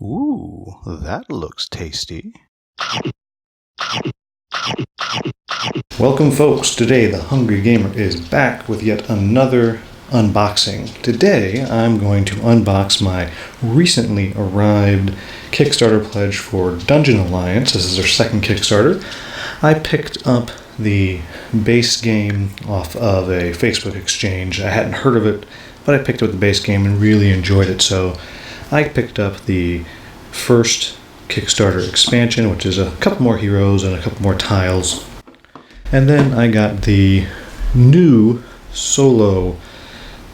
Ooh, that looks tasty. Welcome folks, today the Hungry Gamer is back with yet another unboxing. Today I'm going to unbox my recently arrived Kickstarter pledge for Dungeon Alliance. This is their second Kickstarter. I picked up the base game off of a Facebook exchange. I hadn't heard of it, but I picked up the base game and really enjoyed it, so I picked up the first Kickstarter expansion, which is a couple more heroes and a couple more tiles. And then I got the new solo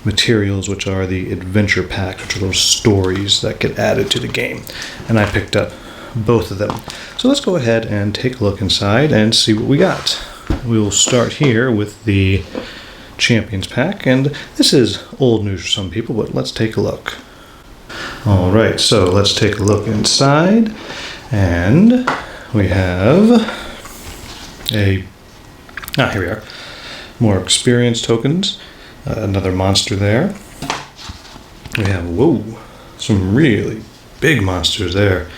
materials, which are the adventure packs, which are those stories that get added to the game. And I picked up both of them. So let's go ahead and take a look inside and see what we got. We'll start here with the Champions pack, and this is old news for some people, but let's take a look. Alright, so let's take a look inside, and we have here we are, more experience tokens, another monster there. We have, whoa, some really big monsters there.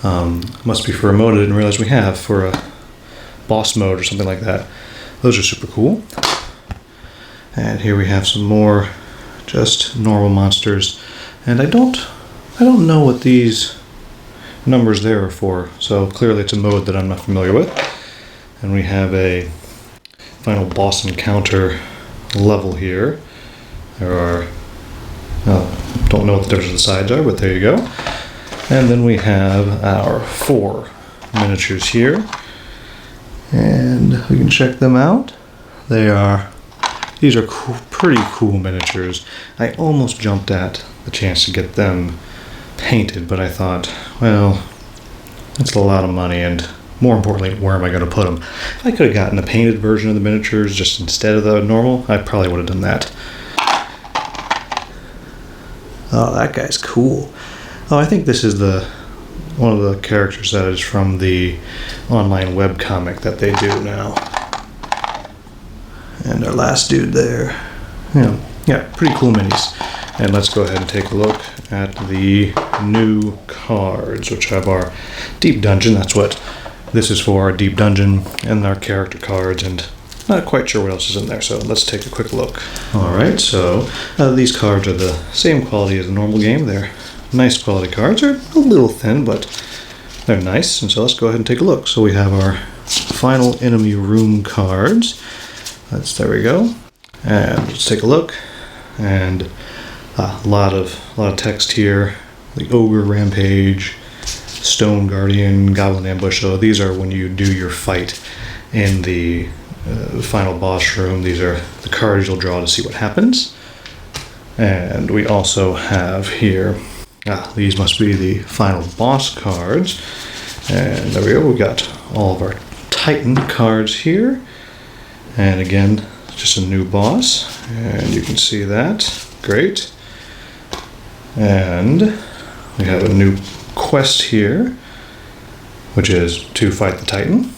Must be for a mode I didn't realize we have, for a boss mode or something like that. Those are super cool. And here we have some more just normal monsters, and I don't know what these numbers there are for, so clearly it's a mode that I'm not familiar with. And we have a final boss encounter level here. There are, don't know what the difference of the sides are, but there you go. And then we have our 4 miniatures here, and we can check them out. These are cool, pretty cool miniatures. I almost jumped at the chance to get them painted, but I thought, well, it's a lot of money, and more importantly, where am I going to put them? If I could have gotten a painted version of the miniatures just instead of the normal, I probably would have done that. Oh, that guy's cool. Oh, I think this is one of the characters that is from the online webcomic that they do now. And our last dude there. Yeah, pretty cool minis. And let's go ahead and take a look at the new cards, which have our Deep Dungeon. That's what this is for, our Deep Dungeon, and our character cards, and not quite sure what else is in there, so let's take a quick look. Alright, so these cards are the same quality as the normal game. They're nice quality cards. They're a little thin, but they're nice, and so let's go ahead and take a look. So we have our final enemy room cards. There we go. And let's take a look. And a lot of text here. The Ogre Rampage, Stone Guardian, Goblin Ambush. So these are when you do your fight in the final boss room. These are the cards you'll draw to see what happens. And we also have here, these must be the final boss cards. And there we go. We got all of our Titan cards here. And again, just a new boss, and you can see that. Great. And we have a new quest here, which is to fight the Titan.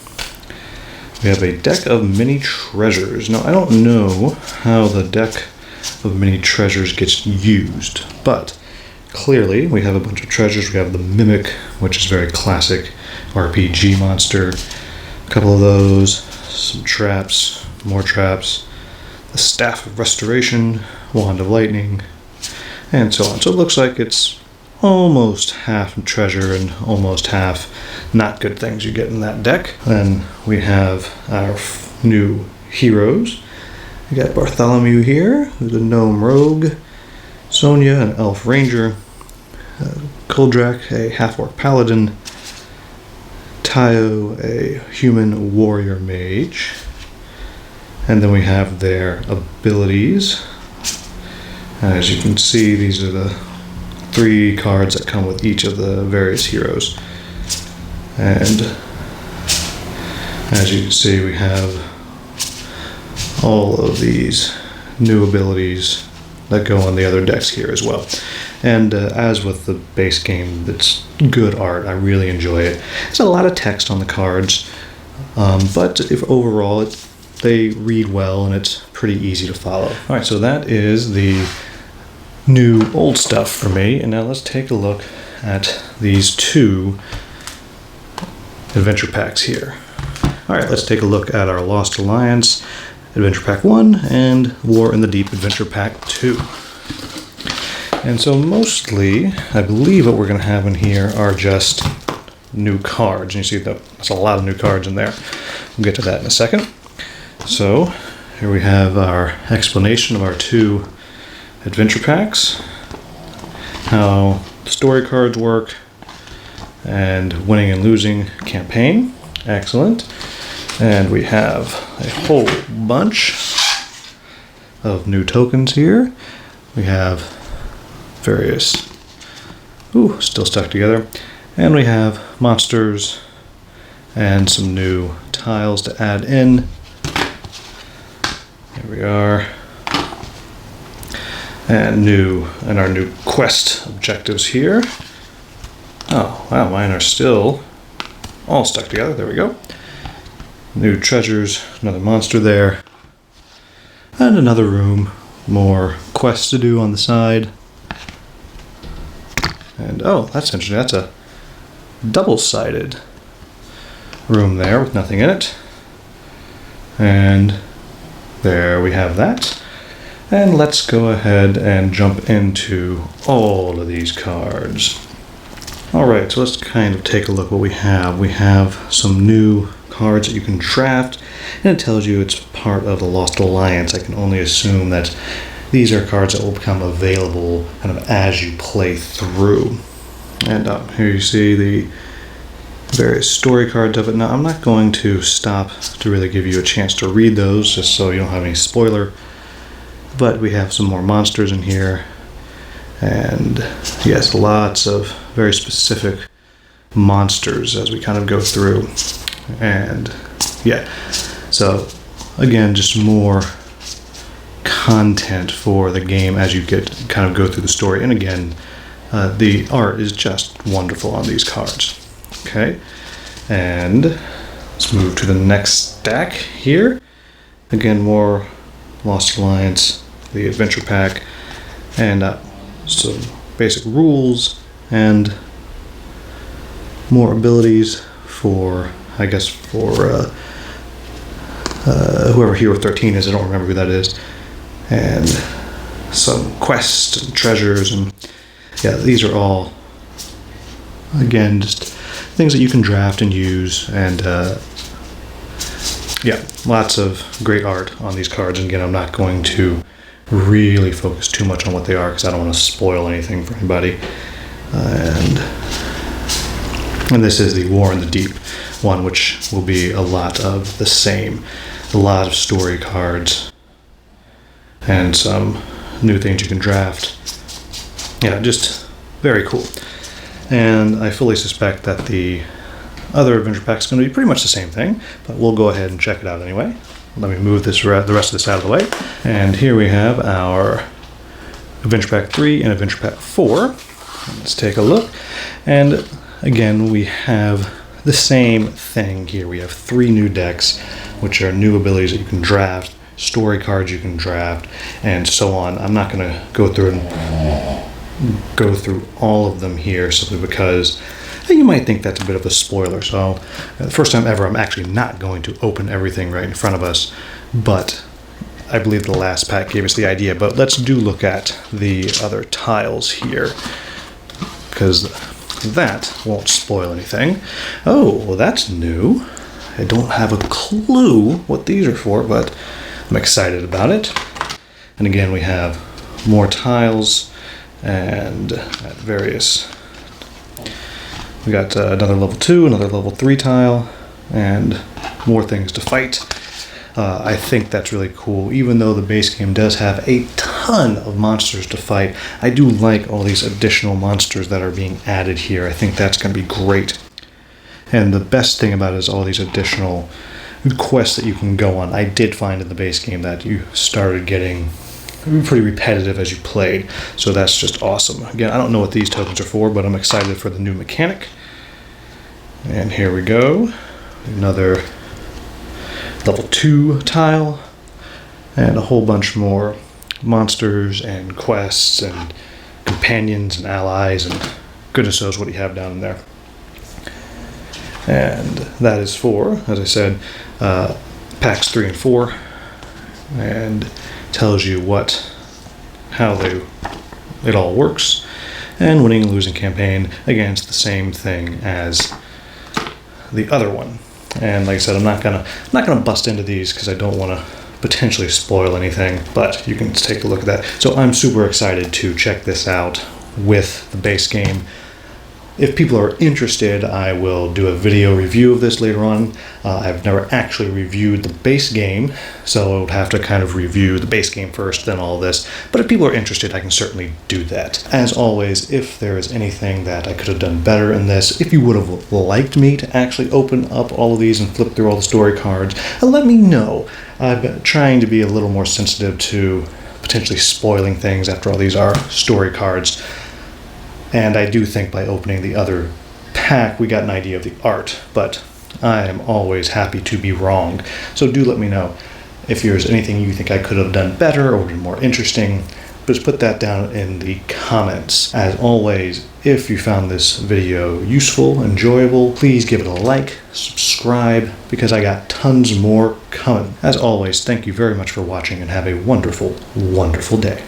We have a deck of mini treasures. Now, I don't know how the deck of mini treasures gets used, but clearly we have a bunch of treasures. We have the Mimic, which is very classic RPG monster. A couple of those, some traps, more traps, the Staff of Restoration, Wand of Lightning, and so on. So it looks like it's almost half treasure and almost half not good things you get in that deck. Then we have our new heroes. We got Bartholomew here, who's a gnome rogue, Sonia, an elf ranger, Kuldrak, a half-orc paladin, Tayo, a human warrior mage. And then we have their abilities. As you can see, these are the 3 cards that come with each of the various heroes. And as you can see, we have all of these new abilities that go on the other decks here as well. And as with the base game, it's good art. I really enjoy it. There's a lot of text on the cards, but if overall they read well and it's pretty easy to follow. All right, so that is the new old stuff for me, and now let's take a look at these two adventure packs here. Alright, let's take a look at our Lost Alliance Adventure Pack 1 and War in the Deep Adventure Pack 2. And so mostly, I believe what we're going to have in here are just new cards. And you see there's a lot of new cards in there. We'll get to that in a second. So here we have our explanation of our two adventure packs, how the story cards work, and winning and losing campaign. Excellent. And we have a whole bunch of new tokens here. We have various, still stuck together. And we have monsters and some new tiles to add in. Here we are. And our new quest objectives here. Oh, wow, mine are still all stuck together. There we go. New treasures, another monster there. And another room, more quests to do on the side. And oh, that's interesting. That's a double-sided room there with nothing in it. And there we have that. And let's go ahead and jump into all of these cards. Alright, so let's kind of take a look at what we have. We have some new cards that you can draft, and it tells you it's part of the Lost Alliance. I can only assume that these are cards that will become available kind of as you play through. And here you see the various story cards of it. Now, I'm not going to stop to really give you a chance to read those, just so you don't have any spoiler. But we have some more monsters in here, and yes, lots of very specific monsters as we kind of go through. And yeah, so again, just more content for the game as you kind of go through the story. And again, the art is just wonderful on these cards. Okay, and let's move to the next stack here. Again, more Lost Alliance, the adventure pack, and some basic rules and more abilities for, I guess, for whoever Hero 13 is. I don't remember who that is. And some quests and treasures, and yeah, these are all, again, just things that you can draft and use. And yeah, lots of great art on these cards. And again, I'm not going to really focus too much on what they are because I don't want to spoil anything for anybody. And this is the War in the Deep one, which will be a lot of the same. A lot of story cards and some new things you can draft. Yeah, just very cool. And I fully suspect that the other adventure pack is going to be pretty much the same thing, but we'll go ahead and check it out anyway. Let me move the rest of this out of the way. And here we have our Adventure Pack 3 and Adventure Pack 4. Let's take a look. And again, we have the same thing here. We have 3 new decks, which are new abilities that you can draft, story cards you can draft, and so on. I'm not going to go through all of them here simply because you might think that's a bit of a spoiler. So the first time ever, I'm actually not going to open everything right in front of us, but I believe the last pack gave us the idea. But let's look at the other tiles here, because that won't spoil anything. Oh, well, that's new. I don't have a clue what these are for, but I'm excited about it. And again, we have more tiles and at various. We got another level 2, another level 3 tile, and more things to fight. I think that's really cool. Even though the base game does have a ton of monsters to fight, I do like all these additional monsters that are being added here. I think that's going to be great. And the best thing about it is all these additional quests that you can go on. I did find in the base game that you started getting pretty repetitive as you played, so that's just awesome. Again, I don't know what these tokens are for, but I'm excited for the new mechanic. And here we go, another level 2 tile, and a whole bunch more monsters and quests and companions and allies and goodness knows what you have down in there. And that is for, as I said, packs 3 and 4, and tells you how it all works. And winning and losing campaign, again, it's the same thing as the other one. And like I said, I'm not gonna bust into these because I don't want to potentially spoil anything, but you can take a look at that. So I'm super excited to check this out with the base game. If people are interested, I will do a video review of this later on. I've never actually reviewed the base game, so I would have to kind of review the base game first, then all this. But if people are interested, I can certainly do that. As always, if there is anything that I could have done better in this, if you would have liked me to actually open up all of these and flip through all the story cards, let me know. I've been trying to be a little more sensitive to potentially spoiling things. After all, these are story cards. And I do think by opening the other pack, we got an idea of the art, but I am always happy to be wrong. So do let me know if there's anything you think I could have done better or more interesting. Just put that down in the comments. As always, if you found this video useful, enjoyable, please give it a like, subscribe, because I got tons more coming. As always, thank you very much for watching and have a wonderful, wonderful day.